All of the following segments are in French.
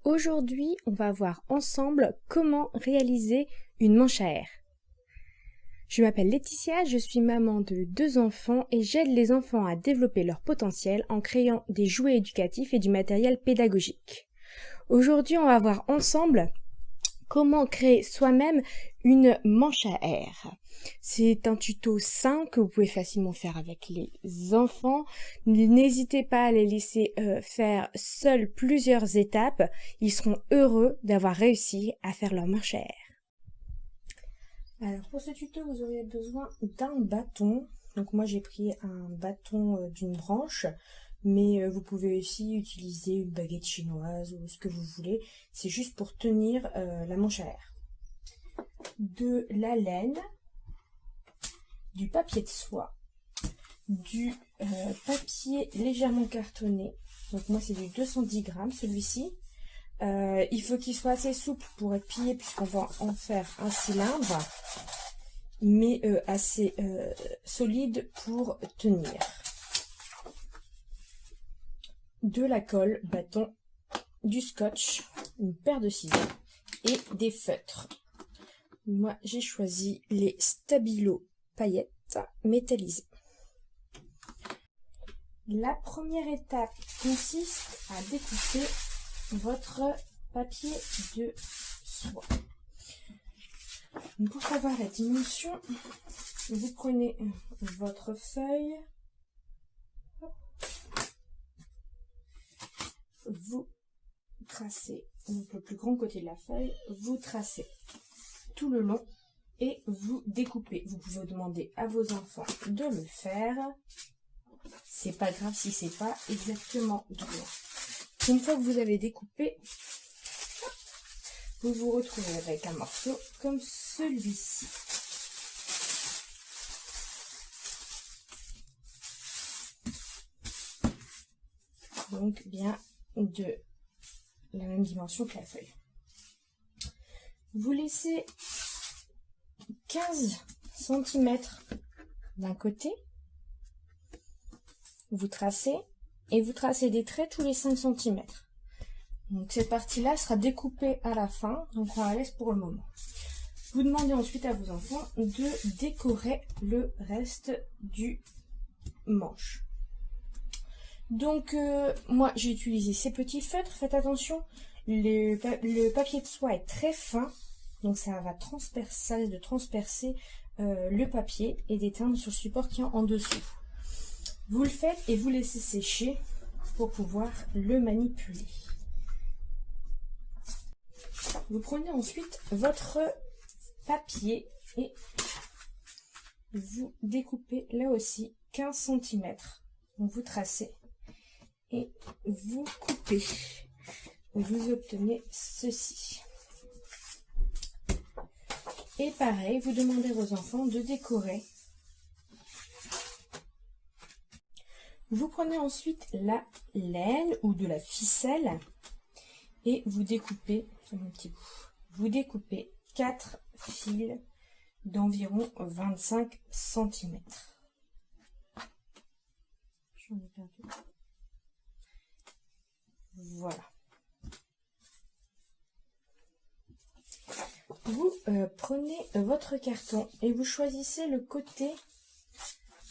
Aujourd'hui, on va voir ensemble comment réaliser une manche à air. Je m'appelle Laetitia, je suis maman de 2 enfants et j'aide les enfants à développer leur potentiel en créant des jouets éducatifs et du matériel pédagogique. Aujourd'hui, on va voir ensemble comment créer soi-même une manche à air. C'est un tuto simple que vous pouvez facilement faire avec les enfants. N'hésitez pas à les laisser faire seuls plusieurs étapes. Ils seront heureux d'avoir réussi à faire leur manche à air. Alors pour ce tuto, vous aurez besoin d'un bâton. Donc moi j'ai pris un bâton d'une branche. Mais vous pouvez aussi utiliser une baguette chinoise ou ce que vous voulez. C'est juste pour tenir la manche à air. De la laine, du papier de soie, du papier légèrement cartonné. Donc moi c'est du 210 grammes celui-ci. Il faut qu'il soit assez souple pour être plié puisqu'on va en faire un cylindre. Mais assez solide pour tenir. De la colle bâton, du scotch, une paire de ciseaux et des feutres. Moi, j'ai choisi les Stabilo paillettes métallisées. La première étape consiste à découper votre papier de soie. Pour savoir la dimension, vous prenez votre feuille. Vous tracez donc le plus grand côté de la feuille, vous tracez tout le long et vous découpez. Vous pouvez demander à vos enfants de le faire. C'est pas grave si c'est pas exactement droit. Une fois que vous avez découpé, vous vous retrouvez avec un morceau comme celui-ci. Donc bien de la même dimension que la feuille. Vous laissez 15 cm d'un côté, vous tracez et vous tracez des traits tous les 5 cm. Donc cette partie-là sera découpée à la fin, donc on la laisse pour le moment. Vous demandez ensuite à vos enfants de décorer le reste du manche. Donc moi j'ai utilisé ces petits feutres, faites attention, le papier de soie est très fin, donc ça va transpercer le papier et d'éteindre sur le support qui est en dessous. Vous le faites et vous laissez sécher pour pouvoir le manipuler. Vous prenez ensuite votre papier et vous découpez là aussi 15 cm. Donc vous tracez et vous coupez. Vous obtenez ceci. Et pareil, vous demandez aux enfants de décorer. Vous prenez ensuite la laine ou de la ficelle et vous découpez sur un petit bout. Vous découpez 4 fils d'environ 25 cm. J'en ai perdu. Voilà. Vous prenez votre carton et vous choisissez le côté.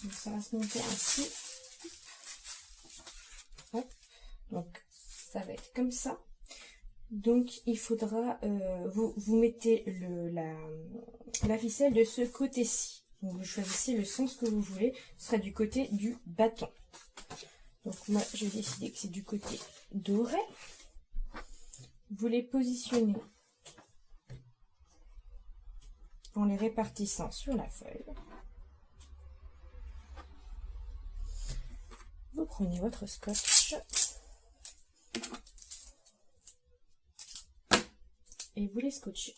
Donc ça va se monter ainsi. Hop. Donc ça va être comme ça. Donc il faudra, vous mettez la ficelle de ce côté-ci. Donc vous choisissez le sens que vous voulez. Ce sera du côté du bâton. Donc moi j'ai décidé que c'est du côté doré. Vous les positionnez en les répartissant sur la feuille. Vous prenez votre scotch et vous les scotchez.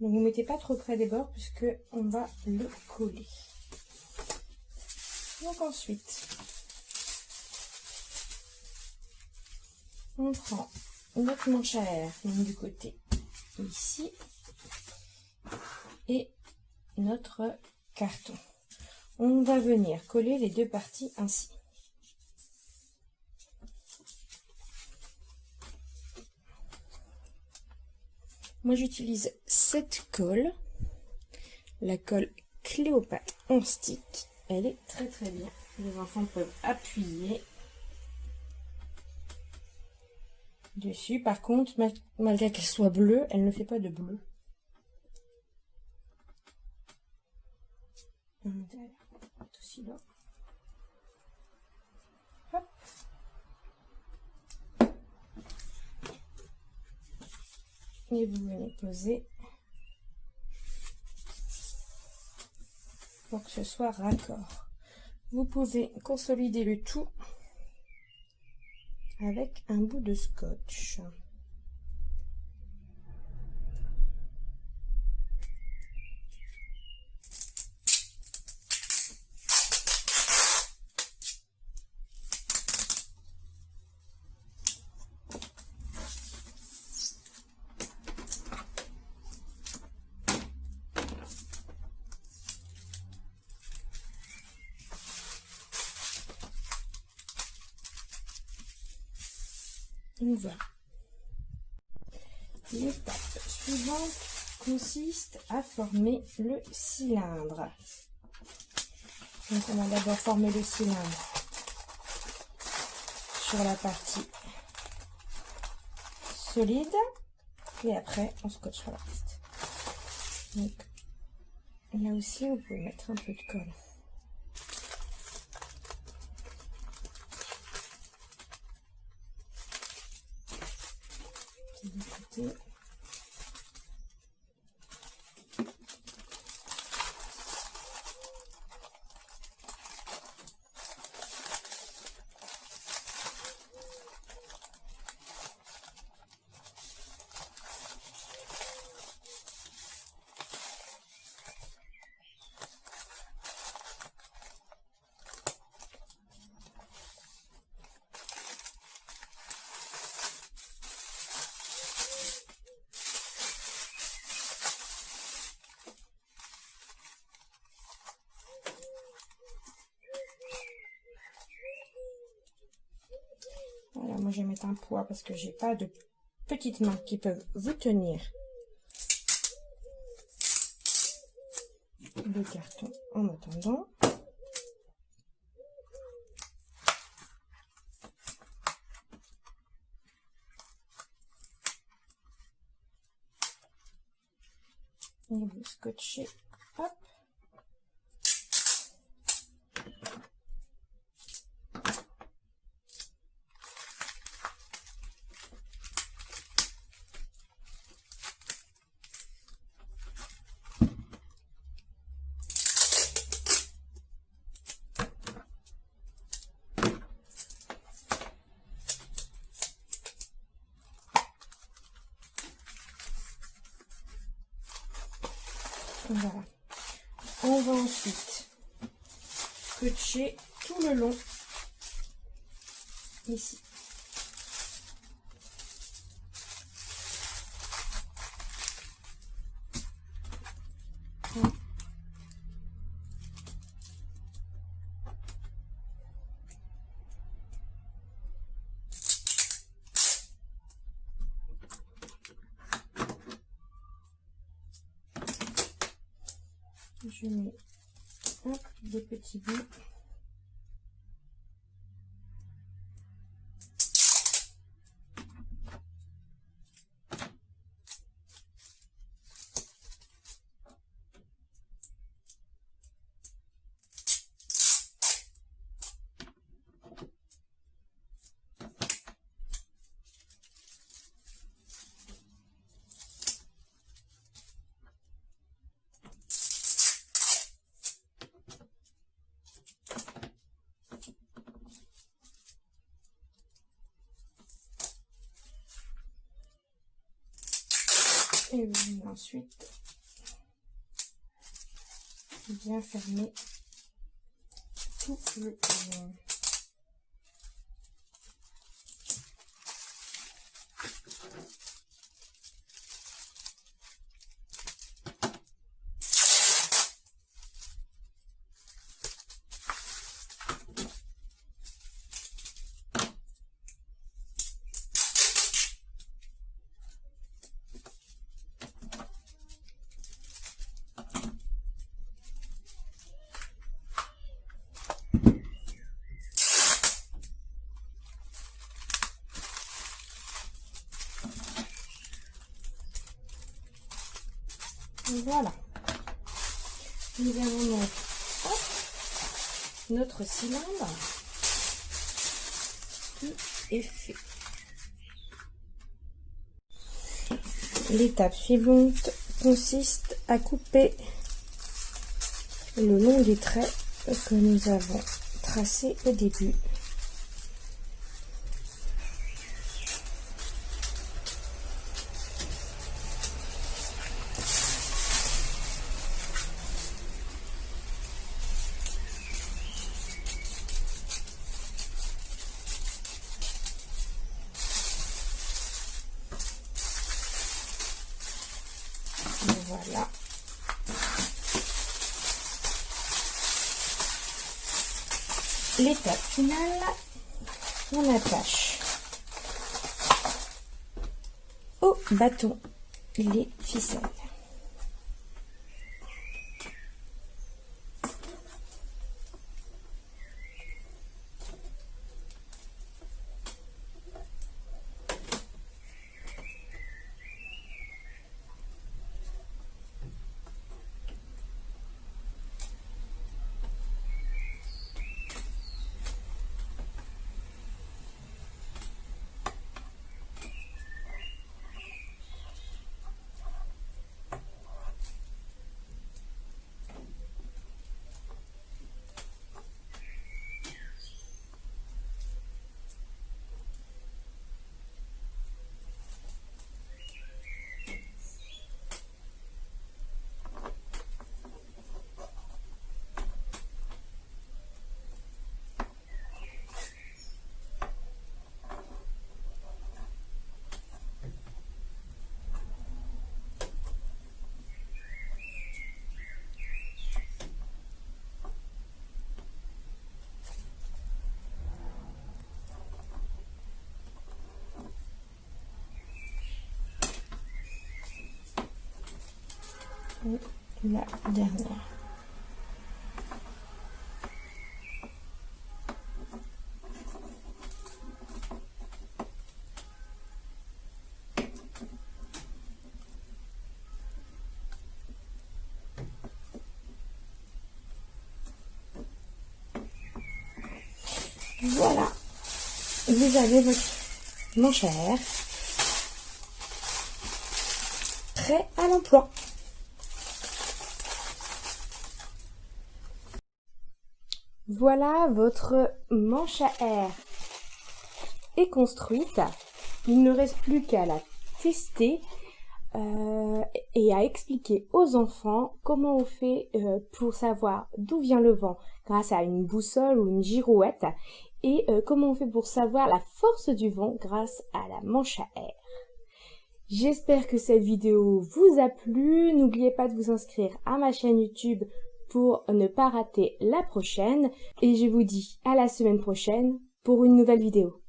Donc vous ne mettez pas trop près des bords puisque on va le coller. Donc ensuite, on prend notre manche à air, donc du côté ici, et notre carton. On va venir coller les deux parties ainsi. Moi j'utilise cette colle, la colle Cléopâtre en stick. Elle est très très bien. Les enfants peuvent appuyer dessus. Par contre, malgré qu'elle soit bleue, elle ne fait pas de bleu. Aussi là. Hop. Et vous venez poser pour que ce soit raccord. Vous pouvez consolider le tout avec un bout de scotch. Donc voilà. L'étape suivante consiste à former le cylindre. Donc on va d'abord former le cylindre sur la partie solide et après on scotchera le reste. Donc là aussi vous pouvez mettre un peu de colle. Côté. Voilà, moi je vais mettre un poids parce que j'ai pas de petites mains qui peuvent vous tenir le carton en attendant. Et vous scotchez, hop. Voilà. On va ensuite scotcher tout le long ici. Je mets des petits bouts. Et ensuite bien fermer tout le long. Voilà. Nous avons donc notre cylindre qui est fait. L'étape suivante consiste à couper le long des traits que nous avons tracés au début. Voilà. L'étape finale, on attache au bâton les ficelles. Et la dernière. Voilà, vous avez votre manche à air prêt à l'emploi. Voilà, votre manche à air est construite. Il ne reste plus qu'à la tester et à expliquer aux enfants comment on fait pour savoir d'où vient le vent grâce à une boussole ou une girouette et comment on fait pour savoir la force du vent grâce à la manche à air. J'espère que cette vidéo vous a plu. N'oubliez pas de vous inscrire à ma chaîne YouTube pour ne pas rater la prochaine. Et je vous dis à la semaine prochaine pour une nouvelle vidéo.